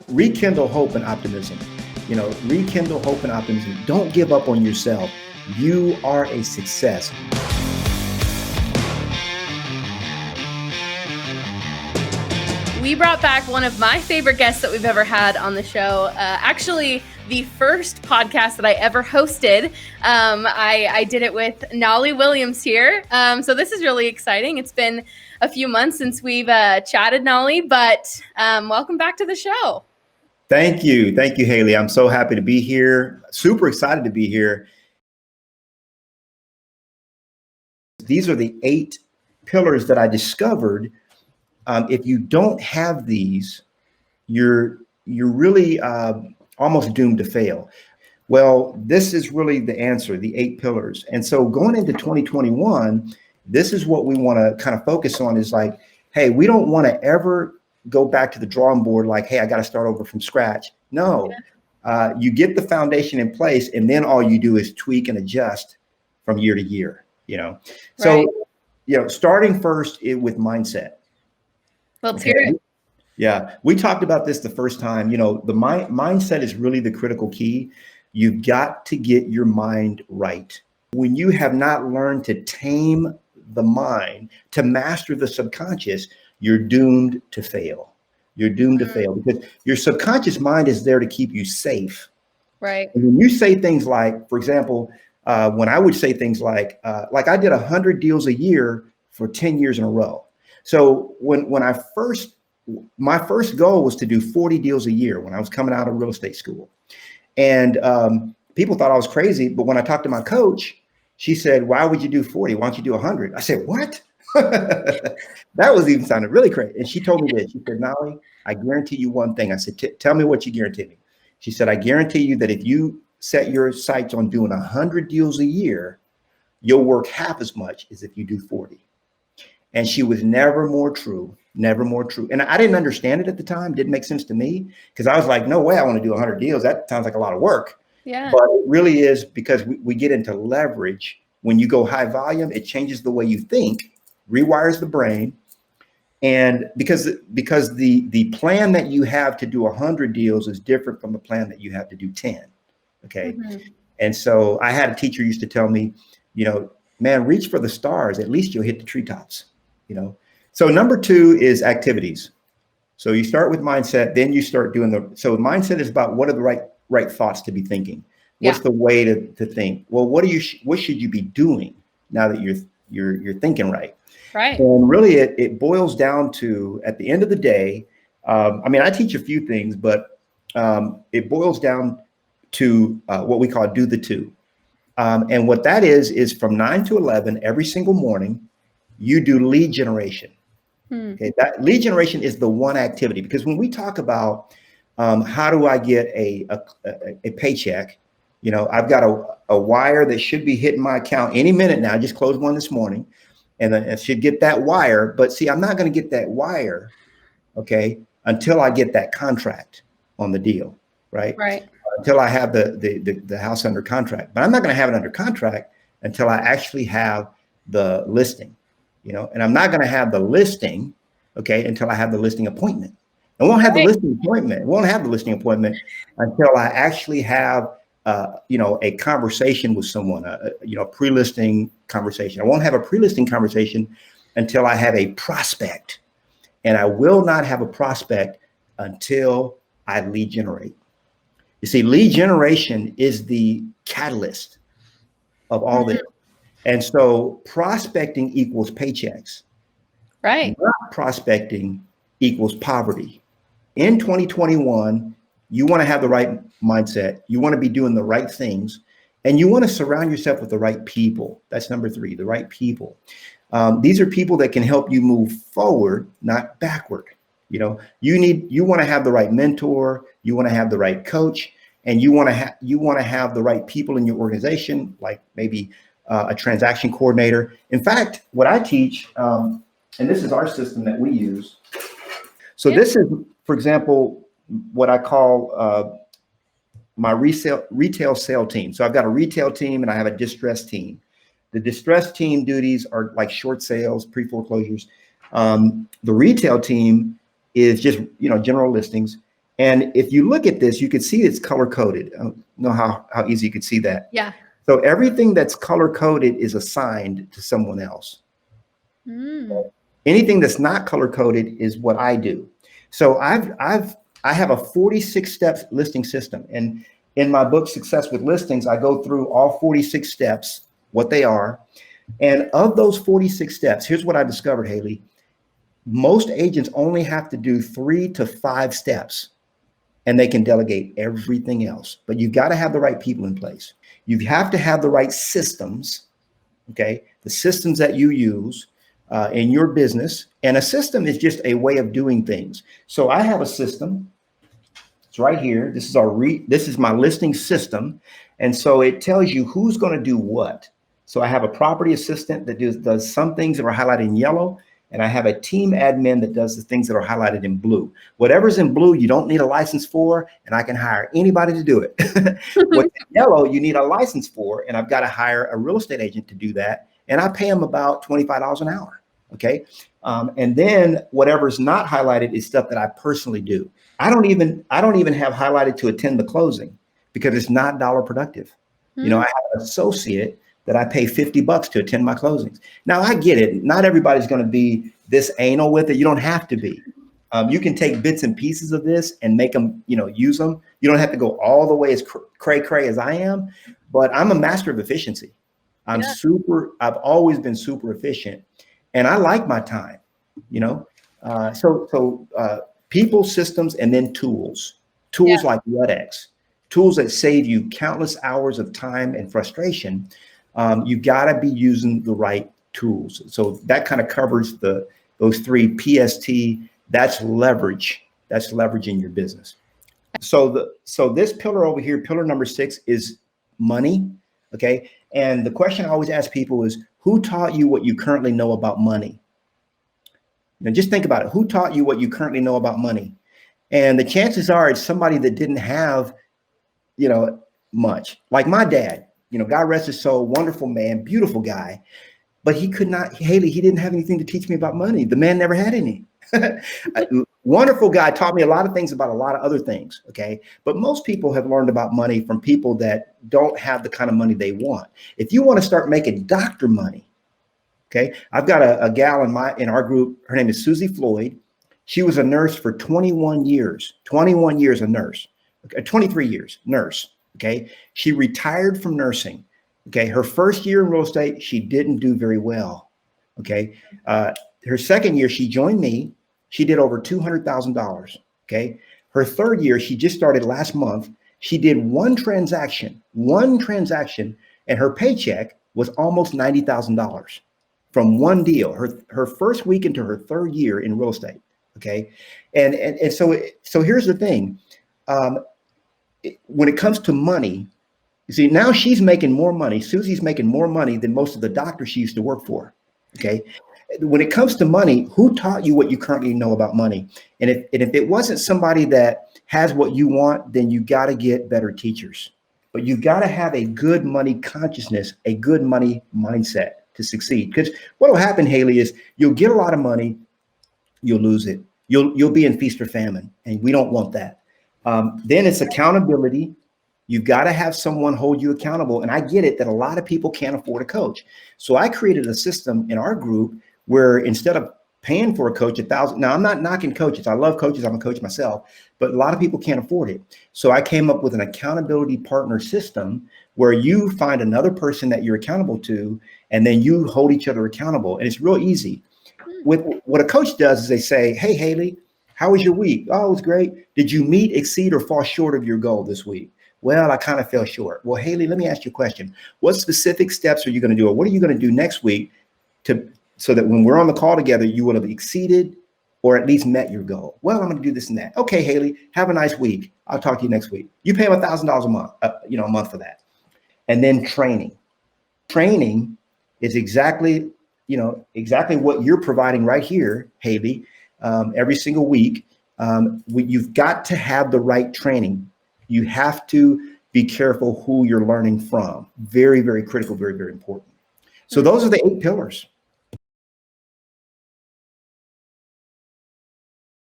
rekindle hope and optimism. Rekindle hope and optimism. Don't give up on yourself. You are a success. We brought back one of my favorite guests that we've ever had on the show. Actually, the first podcast that I ever hosted. I did it with Knolly Williams here. So this is really exciting. It's been a few months since we've chatted, Knolly, but welcome back to the show. Thank you. Thank you, Haley. I'm so happy to be here. Super excited to be here. These are the 8 pillars that I discovered. If you don't have these, you're really almost doomed to fail. Well, this is really the answer, the 8 pillars. And so going into 2021, this is what we want to kind of focus on is like, hey, we don't want to ever go back to the drawing board like, hey, I got to start over from scratch. No, you get the foundation in place and then all you do is tweak and adjust from year to year, So, starting first with mindset. Let's hear it. Yeah, we talked about this the first time. The mindset is really the critical key. You've got to get your mind right. When you have not learned to tame the mind, to master the subconscious, you're doomed to fail. You're doomed to fail because your subconscious mind is there to keep you safe. Right. And when you say things like, for example, when I would say things like I did 100 deals a year for 10 years in a row. So when my first goal was to do 40 deals a year when I was coming out of real estate school. And people thought I was crazy. But when I talked to my coach, she said, why would you do 40? Why don't you do 100? I said, what? That was even sounded really crazy. And she told me this. She said, Knolly, I guarantee you one thing. I said, tell me what you guarantee me. She said, I guarantee you that if you set your sights on doing 100 deals a year, you'll work half as much as if you do 40. And she was never more true, never more true. And I didn't understand it at the time. Didn't make sense to me because I was like, no way I want to do 100 deals. That sounds like a lot of work. Yeah. But it really is because we get into leverage. When you go high volume, it changes the way you think, rewires the brain. And because the plan that you have to do 100 deals is different from the plan that you have to do 10. Okay. Mm-hmm. And so I had a teacher used to tell me, man, reach for the stars. At least you'll hit the treetops. So number 2 is activities. So you start with mindset, then you start doing so mindset is about what are the right thoughts to be thinking. What's the way to think? Well, what should you be doing now that you're thinking right? Right. And really it boils down to, at the end of the day, I teach a few things, but it boils down to what we call do the 2. And what that is from 9 to 11 every single morning, you do lead generation. Okay, that lead generation is the one activity, because when we talk about how do I get a paycheck, I've got a wire that should be hitting my account any minute now. I just closed one this morning, and I should get that wire. But see, I'm not going to get that wire, okay, until I get that contract on the deal, right? Right. Until I have the house under contract. But I'm not going to have it under contract until I actually have the listing. And I'm not going to have the listing, okay, until I have the listing appointment. I won't have the listing appointment. I won't have the listing appointment until I actually have, a conversation with someone, a pre-listing conversation. I won't have a pre-listing conversation until I have a prospect, and I will not have a prospect until I lead generate. You see, lead generation is the catalyst of all this. And so prospecting equals paychecks. Right. Not prospecting equals poverty. In 2021, you want to have the right mindset. You want to be doing the right things, and you want to surround yourself with the right people. That's number 3, the right people. These are people that can help you move forward, not backward. You want to have the right mentor. You want to have the right coach, and you want to have the right people in your organization, like maybe a transaction coordinator. In fact, what I teach, and this is our system that we use. So this is, for example, what I call my retail sale team. So I've got a retail team and I have a distress team. The distress team duties are like short sales, pre-foreclosures. The retail team is just, general listings. And if you look at this, you can see it's color coded. I don't know how easy you could see that. Yeah. So everything that's color coded is assigned to someone else. Anything that's not color coded is what I do. So I have a 46 steps listing system. And in my book, Success with Listings, I go through all 46 steps, what they are. And of those 46 steps, here's what I discovered, Haley. Most agents only have to do 3 to 5 steps and they can delegate everything else. But you've got to have the right people in place. You have to have the right systems, okay? The systems that you use in your business. And a system is just a way of doing things. So I have a system. It's right here. This is my listing system. And so it tells you who's going to do what. So I have a property assistant that does some things that are highlighted in yellow. And I have a team admin that does the things that are highlighted in blue. Whatever's in blue, you don't need a license for, and I can hire anybody to do it. What's in yellow, you need a license for, and I've got to hire a real estate agent to do that. And I pay them about $25 an hour. Okay. And then whatever's not highlighted is stuff that I personally do. I don't even have highlighted to attend the closing because it's not dollar productive. You know, I have an associate that I pay $50 to attend my closings. Now I get it. Not everybody's going to be this anal with it. You don't have to be. You can take bits and pieces of this and make them, use them. You don't have to go all the way as cray as I am, but I'm a master of efficiency. I've always been super efficient and I like my time, so people, systems, and then tools like REDX, tools that save you countless hours of time and frustration. You've got to be using the right tools. So that kind of covers those 3 PST. That's leverage. That's leveraging your business. So this pillar over here, pillar number 6, is money. Okay. And the question I always ask people is, who taught you what you currently know about money? Now just think about it. Who taught you what you currently know about money? And the chances are it's somebody that didn't have, much. Like my dad. God rest his soul, wonderful man, beautiful guy, but he didn't have anything to teach me about money. The man never had any. Wonderful guy, taught me a lot of things about a lot of other things. Okay. But most people have learned about money from people that don't have the kind of money they want. If you want to start making doctor money, okay. I've got a gal in our group. Her name is Susie Floyd. She was a nurse for 21 years a nurse, 23 years nurse. Okay. She retired from nursing. Okay. Her first year in real estate, she didn't do very well. Okay. Her second year, she joined me. She did over $200,000. Okay. Her third year, she just started last month. She did one transaction, and her paycheck was almost $90,000 from one deal. Her first week into her third year in real estate. Okay. And so here's the thing. When it comes to money, you see, now she's making more money. Susie's making more money than most of the doctors she used to work for. Okay. When it comes to money, who taught you what you currently know about money? And if it wasn't somebody that has what you want, then you got to get better teachers. But you got to have a good money consciousness, a good money mindset to succeed. Because what will happen, Haley, is you'll get a lot of money, you'll lose it. You'll be in feast or famine, and we don't want that. Then it's accountability. You've got to have someone hold you accountable. And I get it that a lot of people can't afford a coach. So I created a system in our group where instead of paying for a coach $1,000, now I'm not knocking coaches. I love coaches. I'm a coach myself, but a lot of people can't afford it. So I came up with an accountability partner system where you find another person that you're accountable to, and then you hold each other accountable. And it's real easy. With what a coach does is they say, hey, Haley, how was your week? Oh, it was great. Did you meet, exceed, or fall short of your goal this week? Well, I kind of fell short. Well, Haley, let me ask you a question. What specific steps are you going to do, or what are you going to do next week so that when we're on the call together, you will have exceeded or at least met your goal? Well, I'm going to do this and that. Okay, Haley, have a nice week. I'll talk to you next week. You pay him $1,000 a month, a month for that. And then training. Training is exactly what you're providing right here, Haley, every single week. You've got to have the right training. You have to be careful who you're learning from. Very, very critical, very, very important. So those are the 8 pillars.